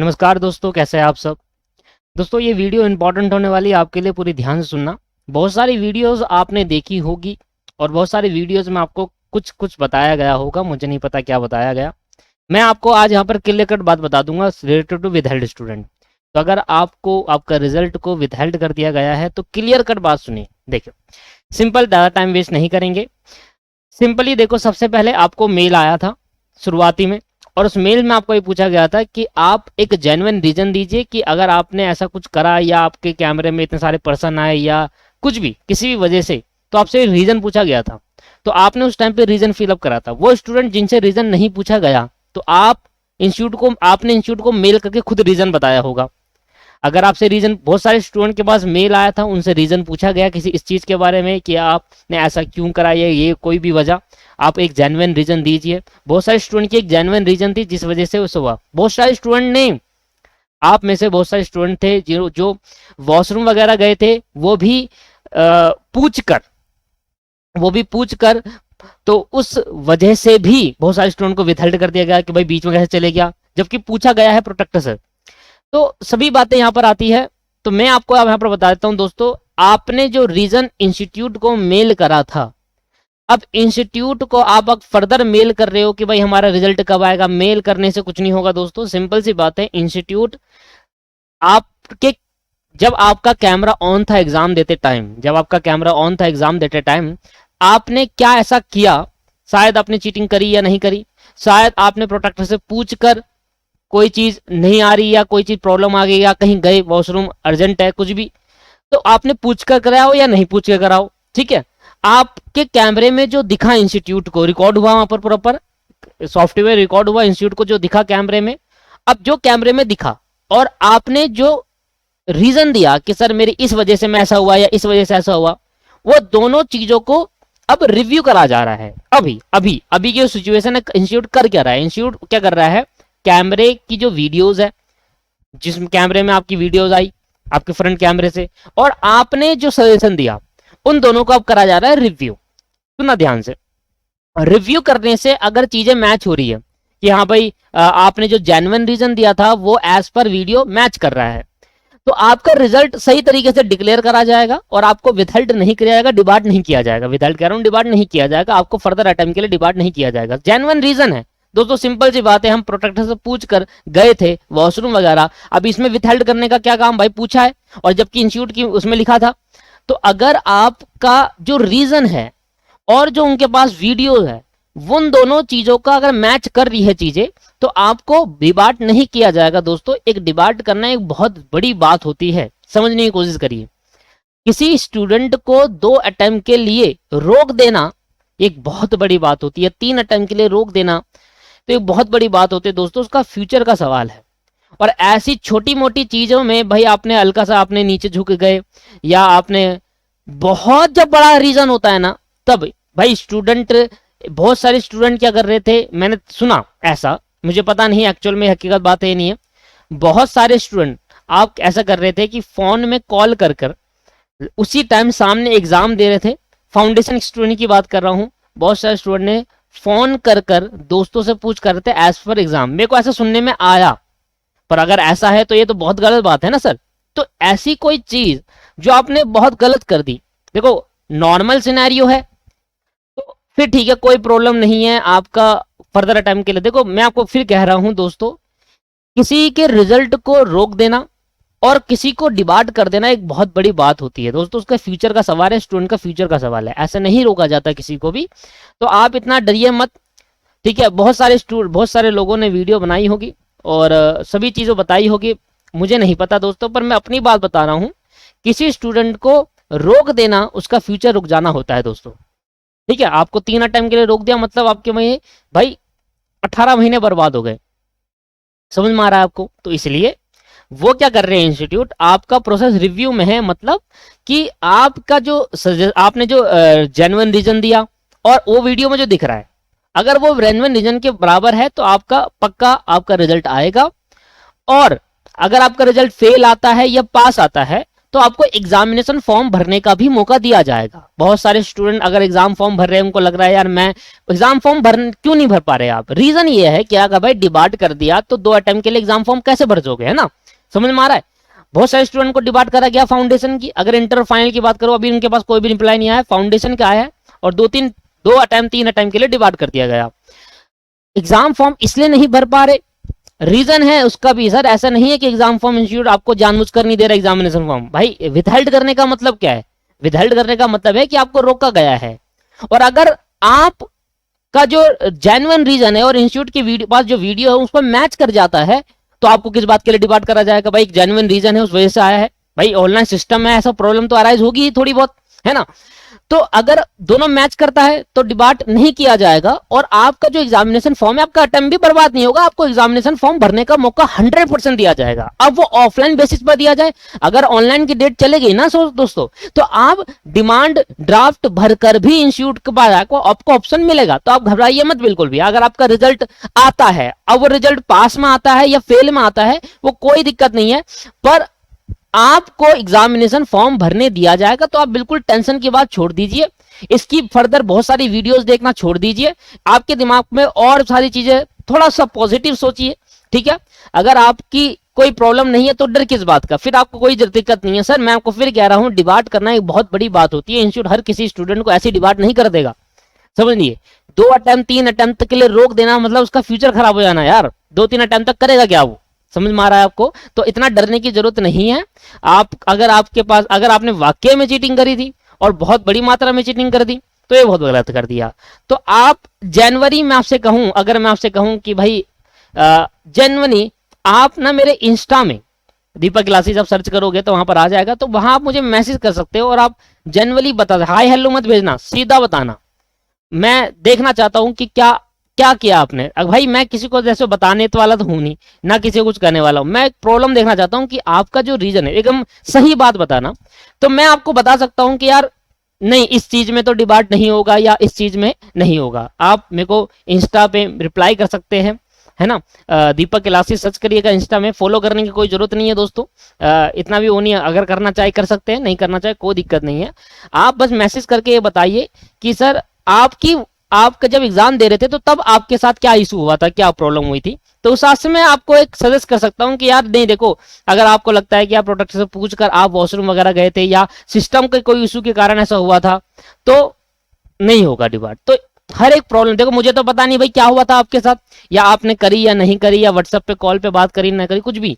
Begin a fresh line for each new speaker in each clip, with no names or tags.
नमस्कार दोस्तों, कैसे हैं आप सब। दोस्तों ये वीडियो इंपॉर्टेंट होने वाली है आपके लिए, पूरी ध्यान से सुनना। बहुत सारी वीडियोस आपने देखी होगी और बहुत सारी वीडियोस में आपको कुछ कुछ बताया गया होगा, मुझे नहीं पता क्या बताया गया। मैं आपको आज यहाँ पर क्लियर कट बात बता दूंगा रिलेटेड टू विदहेल्ड स्टूडेंट। तो अगर आपको आपका रिजल्ट को विदहेल्ड कर दिया गया है तो क्लियर कट बात सुनिए। देखिए सिंपल, ज़्यादा टाइम वेस्ट नहीं करेंगे। सिंपली देखो, सबसे पहले आपको मेल आया था शुरुआती में, और उस मेल में आपको ये पूछा गया था कि आप एक जेन्युइन रीजन दीजिए कि अगर आपने ऐसा कुछ करा या आपके कैमरे में इतने सारे पर्सन आए या कुछ भी किसी भी वजह से, तो आपसे रीजन पूछा गया था। तो आपने उस टाइम पे रीजन फिलअप करा था। वो स्टूडेंट जिनसे रीजन नहीं पूछा गया, तो आपने इंस्टीट्यूट को मेल करके खुद रीजन बताया होगा। अगर आपसे रीजन, बहुत सारे स्टूडेंट के पास मेल आया था, उनसे रीजन पूछा गया किसी इस चीज के बारे में कि आपने ऐसा क्यों करा, ये कोई भी वजह, आप एक जेन्युइन रीजन दीजिए। बहुत सारे स्टूडेंट की एक जेन्युइन रीजन थी जिस वजह से उस हुआ। बहुत सारे स्टूडेंट ने, आप में से बहुत सारे स्टूडेंट थे जो वॉशरूम वगैरह गए थे, वो भी पूछ कर तो उस वजह से भी बहुत सारे स्टूडेंट को विथहेल्ड कर दिया गया कि भाई बीच में कैसे चले गया, जबकि पूछा गया है प्रोटेक्टर से। तो सभी बातें यहाँ पर आती है। तो मैं आपको यहाँ पर बता देता हूँ दोस्तों, आपने जो रीजन इंस्टीट्यूट को मेल करा था, अब इंस्टीट्यूट को आप फर्दर मेल कर रहे हो कि भाई हमारा रिजल्ट कब आएगा। मेल करने से कुछ नहीं होगा दोस्तों, सिंपल सी बात है। इंस्टीट्यूट आपके, जब आपका कैमरा ऑन था एग्जाम देते टाइम, आपने क्या ऐसा किया, शायद आपने चीटिंग करी या नहीं करी, शायद आपने प्रोटेक्टर से पूछ कर कोई चीज नहीं आ रही या कोई चीज प्रॉब्लम आ गई या कहीं गए वॉशरूम अर्जेंट है कुछ भी, तो आपने पूछ कर कराओ या नहीं पूछ कर कराओ, ठीक है। आपके कैमरे में जो दिखा इंस्टीट्यूट को, रिकॉर्ड हुआ वहां पर, प्रॉपर सॉफ्टवेयर रिकॉर्ड हुआ इंस्टीट्यूट को जो दिखा कैमरे में। अब जो कैमरे में दिखा और आपने जो रीजन दिया कि सर मेरी इस वजह से मैं ऐसा हुआ या इस वजह से ऐसा हुआ, वो दोनों चीजों को अब रिव्यू करा जा रहा है। अभी की सिचुएशन है, इंस्टीट्यूट कर क्या रहा है, इंस्टीट्यूट क्या कर रहा है, कैमरे की जो वीडियोज है, जिस कैमरे में आपकी वीडियोज आई आपके फ्रंट कैमरे से, और आपने जो सजेशन दिया, उन दोनों को अब करा जा रहा है रिव्यू। सुना ध्यान से। रिव्यू करने से अगर चीजें मैच हो रही है कि हाँ भाई आपने जो जेन्युइन रीजन दिया था वो एज पर वीडियो मैच कर रहा है, तो आपका रिजल्ट सही तरीके से डिक्लेयर करा जाएगा और आपको विथहेल्ड नहीं किया जाएगा, डिबार्ड नहीं किया जाएगा। विथहेल्ड कह रहा हूं, डिबार्ड नहीं किया जाएगा, आपको फर्दर अटेम्प्ट के लिए डिबार्ड नहीं किया जाएगा। जेन्युइन रीजन है दोस्तों, सिंपल सी बात है। हम प्रोटेक्टर से पूछ कर गए थे वॉशरूम वगैरह, अब इसमें विथहेल्ड करने का क्या काम, भाई पूछा है, और जबकि इंस्टीट्यूट की उसमें लिखा था। तो अगर आपका जो रीजन है और जो उनके पास वीडियो है, उन दोनों चीजों का अगर मैच कर रही है चीजें, तो आपको डिबार्ट नहीं किया जाएगा दोस्तों। एक डिबार्ट करना एक बहुत बड़ी बात होती है, समझने की कोशिश करिए। किसी स्टूडेंट को 2 अटेम्प्ट के लिए रोक देना एक बहुत बड़ी बात होती है, 3 अटेम्प्ट के लिए रोक देना तो एक बहुत बड़ी बात होती है दोस्तों। उसका फ्यूचर का सवाल है। और ऐसी छोटी मोटी चीजों में भाई आपने हल्का सा आपने नीचे झुक गए, या आपने बहुत जब बड़ा रीजन होता है ना, तब भाई स्टूडेंट, बहुत सारे स्टूडेंट क्या कर रहे थे, मैंने सुना ऐसा, मुझे पता नहीं एक्चुअल में हकीकत बात है नहीं है। बहुत सारे स्टूडेंट आप ऐसा कर रहे थे कि फोन में कॉल कर कर उसी टाइम सामने एग्जाम दे रहे थे। फाउंडेशन स्टूडेंट की बात कर रहा हूं। बहुत सारे स्टूडेंट ने फोन कर कर दोस्तों से पूछ कर थे एज पर एग्जाम। मेरे को ऐसा सुनने में आया, पर अगर ऐसा है तो ये तो बहुत गलत बात है ना सर। तो ऐसी कोई चीज जो आपने बहुत गलत कर दी, देखो नॉर्मल सिनेरियो है तो फिर ठीक है, कोई प्रॉब्लम नहीं है आपका फर्दर अटेम्प्ट के लिए। देखो मैं आपको फिर कह रहा हूं दोस्तों, किसी के रिजल्ट को रोक देना और किसी को डिबार्ट कर देना एक बहुत बड़ी बात होती है दोस्तों। उसका फ्यूचर का सवाल है, स्टूडेंट का फ्यूचर का सवाल है, ऐसे नहीं रोका जाता किसी को भी। तो आप इतना डरिए मत, ठीक है। बहुत सारे लोगों ने वीडियो बनाई होगी और सभी चीजें बताई होगी, मुझे नहीं पता दोस्तों, पर मैं अपनी बात बता रहा हूं। किसी स्टूडेंट को रोक देना उसका फ्यूचर रुक जाना होता है दोस्तों, ठीक है। आपको 3 अटेम्प्ट के लिए रोक दिया मतलब आपके महीने, भाई 18 महीने बर्बाद हो गए। समझ में आ रहा है आपको। तो इसलिए वो क्या कर रहे हैं इंस्टीट्यूट, आपका प्रोसेस रिव्यू में है, मतलब कि आपका जो आपने जो जेन्युइन रीजन दिया और वो वीडियो में जो दिख रहा है, अगर वो जेन्युइन रीजन के बराबर है तो आपका पक्का आपका रिजल्ट आएगा। और अगर आपका रिजल्ट फेल आता है या पास आता है तो आपको एग्जामिनेशन फॉर्म भरने का भी मौका दिया जाएगा। बहुत सारे स्टूडेंट अगर एग्जाम फॉर्म भर रहे हैं, उनको लग रहा है यार मैं एग्जाम फॉर्म क्यों नहीं भर पा रहे आप। रीजन ये है कि अगर भाई डिबार्ट कर दिया तो 2 अटेम्प्ट के लिए एग्जाम फॉर्म कैसे भर दोगे, है ना, समझ में आ रहा है। बहुत सारे स्टूडेंट को डिबार्ट करा गया फाउंडेशन की। अगर इंटर फाइनल की बात करो, अभी उनके पास कोई भी रिप्लाई नहीं आया, फाउंडेशन का आया है और 2 अटेम्प्ट 3 अटेम्प्ट के लिए डिबार्ट कर दिया गया। एग्जाम फॉर्म इसलिए नहीं भर पा रहे, रीजन है उसका भी सर। ऐसा नहीं है कि एग्जाम फॉर्म इंस्टीट्यूट आपको जानबूझकर नहीं दे रहा एग्जामिनेशन फॉर्म। भाई विथहेल्ड करने का मतलब क्या है? विथहेल्ड करने का मतलब है कि आपको रोका गया है। और अगर आप का जो जेन्युइन रीजन है और इंस्टीट्यूट के पास जो वीडियो है उस पर मैच कर जाता है, तो आपको किस बात के लिए डिबार्ट करा जाएगा? भाई एक जेन्युइन रीजन है, उस वजह से आया है। भाई ऑनलाइन सिस्टम में ऐसा प्रॉब्लम तो अराइज होगी ही थोड़ी बहुत, है ना। तो अगर दोनों मैच करता है तो डिबार्ट नहीं किया जाएगा और आपका जो एग्जामिनेशन फॉर्म है, आपका अटेम्प्ट भी बर्बाद नहीं होगा। आपको एग्जामिनेशन फॉर्म भरने का मौका 100% दिया जाएगा। अब वो ऑफलाइन बेसिस पर दिया जाए, अगर ऑनलाइन की डेट चलेगी ना दोस्तों, तो आप डिमांड ड्राफ्ट भरकर भी इंस्टीट्यूट के पास आपको ऑप्शन मिलेगा। तो आप घबराइए मत बिल्कुल भी। अगर आपका रिजल्ट आता है, अब वो रिजल्ट पास में आता है या फेल में आता है, वो कोई दिक्कत नहीं है, पर आपको एग्जामिनेशन फॉर्म भरने दिया जाएगा। तो आप बिल्कुल टेंशन की बात छोड़ दीजिए, इसकी फर्दर बहुत सारी वीडियोस देखना छोड़ दीजिए। आपके दिमाग में और सारी चीजें, थोड़ा सा पॉजिटिव सोचिए, ठीक है। अगर आपकी कोई प्रॉब्लम नहीं है तो डर किस बात का, फिर आपको कोई दिक्कत नहीं है। सर मैं आपको फिर कह रहा हूं, डिबार्ट करना एक बहुत बड़ी बात होती है। इंस्टीट्यूट हर किसी स्टूडेंट को ऐसी डिबार्ट नहीं कर देगा, समझ लीजिए। 2 अटेम्प्ट 3 अटेम्प्ट के लिए रोक देना मतलब उसका फ्यूचर खराब हो जाना यार। 2-3 अटेम्प्ट तक करेगा क्या वो, समझ में आ रहा है आपको? तो इतना डरने की जरूरत नहीं है। अगर आपके पास, अगर आपने वाकई में चीटिंग करी थी और बहुत बड़ी मात्रा में चीटिंग कर दी, तो ये बहुत गलत कर दिया। तो आप जनवरी में आपसे कहूं, अगर मैं आपसे कहूं कि भाई जनवरी आप ना मेरे इंस्टा में दीपक क्लासेस आप सर्च करोगे तो वहां पर आ जाएगा, तो वहां आप मुझे मैसेज कर सकते हो और आप जनवरी बता, हाय हेलो मत भेजना, सीधा बताना। मैं देखना चाहता हूं कि क्या क्या किया आपने। भाई मैं किसी को जैसे बताने तो वाला तो हूं नहीं, ना किसी को कुछ करने वाला हूं। मैं प्रॉब्लम देखना चाहता हूं कि आपका जो रीजन है एकदम सही बात बताना। तो मैं आपको बता सकता हूं कि यार नहीं, इस चीज में तो डिबार्ट नहीं होगा या इस चीज में नहीं होगा। आप मेरे को इंस्टा पे रिप्लाई कर सकते हैं, है ना। दीपक क्लासेस सर्च करिएगा इंस्टा में। फॉलो करने की कोई जरूरत नहीं है दोस्तों, इतना भी वो नहीं है। अगर करना चाहे कर सकते हैं, नहीं करना चाहे कोई दिक्कत नहीं है। आप बस मैसेज करके ये बताइए कि सर आपका जब एग्जाम दे रहे थे तो तब आपके साथ क्या इशू हुआ था, क्या प्रॉब्लम हुई थी। तो उस हिसाब से मैं आपको एक सजेस्ट कर सकता हूं कि यार नहीं देखो, अगर आपको लगता है कि आप प्रोटेक्टर से पूछकर आप वॉशरूम वगैरह गए थे या सिस्टम के कोई इशू के कारण ऐसा हुआ था, तो नहीं होगा डिबार्ट। तो हर एक प्रॉब्लम, देखो मुझे तो पता नहीं भाई क्या हुआ था आपके साथ, या आपने करी या नहीं करी, या व्हाट्सएप पे कॉल पे बात करी ना करी, कुछ भी,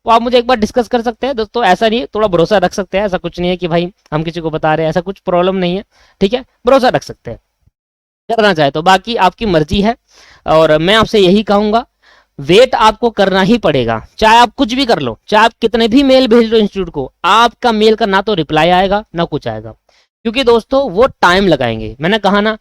तो आप मुझे एक बार डिस्कस कर सकते हैं दोस्तों। ऐसा नहीं, थोड़ा भरोसा रख सकते हैं। ऐसा कुछ नहीं है कि भाई हम किसी को बता रहे हैं, ऐसा कुछ प्रॉब्लम नहीं है, ठीक है। भरोसा रख सकते हैं करना चाहे तो, बाकी आपकी मर्जी है। और मैं आपसे यही कहूंगा, वेट आपको करना ही पड़ेगा, चाहे आप कुछ भी कर लो, चाहे आप कितने भी मेल भेज लो इंस्टीट्यूट को, आपका मेल का ना तो रिप्लाई आएगा ना कुछ आएगा। क्योंकि दोस्तों वो टाइम लगाएंगे, मैंने कहा ना,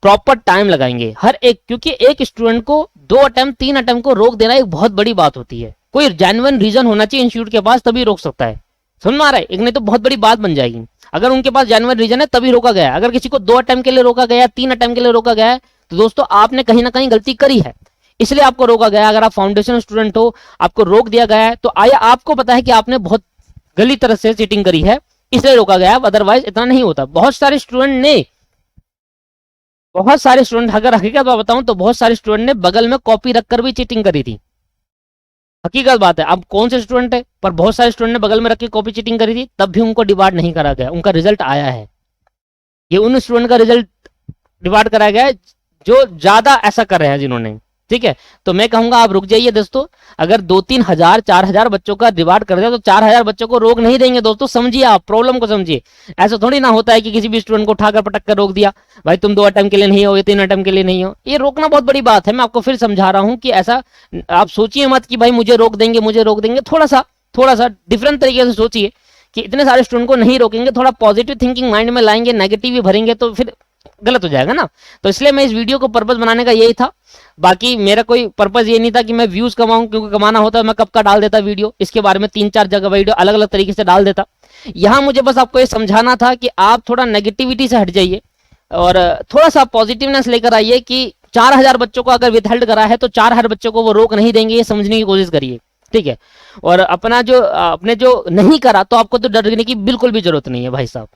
प्रॉपर टाइम लगाएंगे हर एक। क्योंकि एक स्टूडेंट को 2 अटेम्प्ट 3 अटेम्प्ट को रोक देना एक बहुत बड़ी बात होती है। कोई जेन्युइन रीजन होना चाहिए इंस्टीट्यूट के पास, तभी रोक सकता है, समझ में आ रहा है। एक नहीं तो बहुत बड़ी बात बन जाएगी। अगर उनके पास जेन्युइन रीजन है तभी रोका गया है। अगर किसी को 2 अटेम्प्ट के लिए रोका गया, 3 अटेम्प्ट के लिए रोका गया है, तो दोस्तों आपने कहीं ना कहीं गलती करी है, इसलिए आपको रोका गया। अगर आप फाउंडेशन स्टूडेंट हो, आपको रोक दिया गया है, तो आया आपको पता है कि आपने बहुत गलत तरह से चीटिंग करी है, इसलिए रोका गया है। अदरवाइज इतना नहीं होता। बहुत सारे स्टूडेंट अगर हकीकत बताऊं तो बहुत सारे स्टूडेंट ने बगल में कॉपी रखकर भी चीटिंग करी थी। हकीकत बात है। अब कौन से स्टूडेंट है, पर बहुत सारे स्टूडेंट ने बगल में रख के कॉपी चीटिंग करी थी, तब भी उनको डिबार्ट नहीं करा गया, उनका रिजल्ट आया है। ये उन स्टूडेंट का रिजल्ट डिबार्ट कराया गया है जो ज्यादा ऐसा कर रहे हैं जिन्होंने, ठीक है। तो मैं कहूंगा आप रुक जाइए दोस्तों। अगर 2-3 हजार 4,000 बच्चों का डिबार्ट कर दिया तो 4,000 बच्चों को रोक नहीं देंगे दोस्तों। समझिए, आप प्रॉब्लम को समझिए। ऐसा थोड़ी ना होता है कि किसी भी स्टूडेंट को उठाकर पटक कर रोक दिया, भाई तुम 2 अटेम्प्ट के लिए नहीं हो, 3 अटेम्प्ट के लिए नहीं हो। ये रोकना बहुत बड़ी बात है। मैं आपको फिर समझा रहा हूं कि ऐसा आप सोचिए मत कि भाई मुझे रोक देंगे। थोड़ा सा डिफरेंट तरीके से सोचिए कि इतने सारे स्टूडेंट को नहीं रोकेंगे, थोड़ा पॉजिटिव थिंकिंग माइंड में लाएंगे, नेगेटिव ही भरेंगे तो फिर गलत हो जाएगा ना। तो इसलिए मैं इस वीडियो को पर्पस बनाने का यही था। बाकी मेरा कोई पर्पस ये नहीं था कि मैं व्यूज कमाऊं, क्योंकि कमाना होता है मैं कब का डाल देता वीडियो, इसके बारे में 3-4 जगह वीडियो अलग अलग तरीके से डाल देता। यहाँ मुझे बस आपको ये समझाना था कि आप थोड़ा नेगेटिविटी से हट जाइए और थोड़ा सा पॉजिटिवनेस लेकर आइए कि 4,000 बच्चों को अगर विथहेल्ड करा है तो 4,000 बच्चों को वो रोक नहीं देंगे, ये समझने की कोशिश करिए। ठीक है। और अपना जो आपने जो नहीं करा तो आपको तो डरने की बिल्कुल भी जरूरत नहीं है भाई साहब।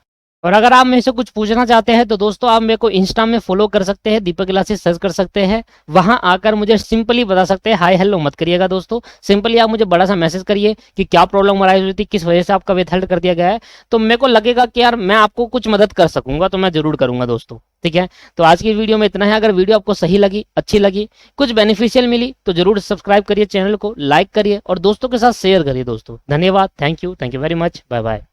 और अगर आप मेरे से कुछ पूछना चाहते हैं तो दोस्तों आप मेरे को इंस्टा में फॉलो कर सकते हैं, दीपक क्लासेस सर्च कर सकते हैं। वहां आकर मुझे सिंपली बता सकते हैं, हाय हेलो मत करिएगा दोस्तों, सिंपली आप मुझे बड़ा सा मैसेज करिए कि क्या प्रॉब्लम अराइज हुई थी, किस वजह से आपका विथहेल्ड कर दिया गया है। तो मेरे को लगेगा कि यार मैं आपको कुछ मदद कर सकूंगा तो मैं जरूर करूंगा दोस्तों, ठीक है। तो आज की वीडियो में इतना है। अगर वीडियो आपको सही लगी, अच्छी लगी, कुछ बेनिफिशियल मिली तो जरूर सब्सक्राइब करिए, चैनल को लाइक करिए और दोस्तों के साथ शेयर करिए दोस्तों। धन्यवाद, thank you very much, bye bye.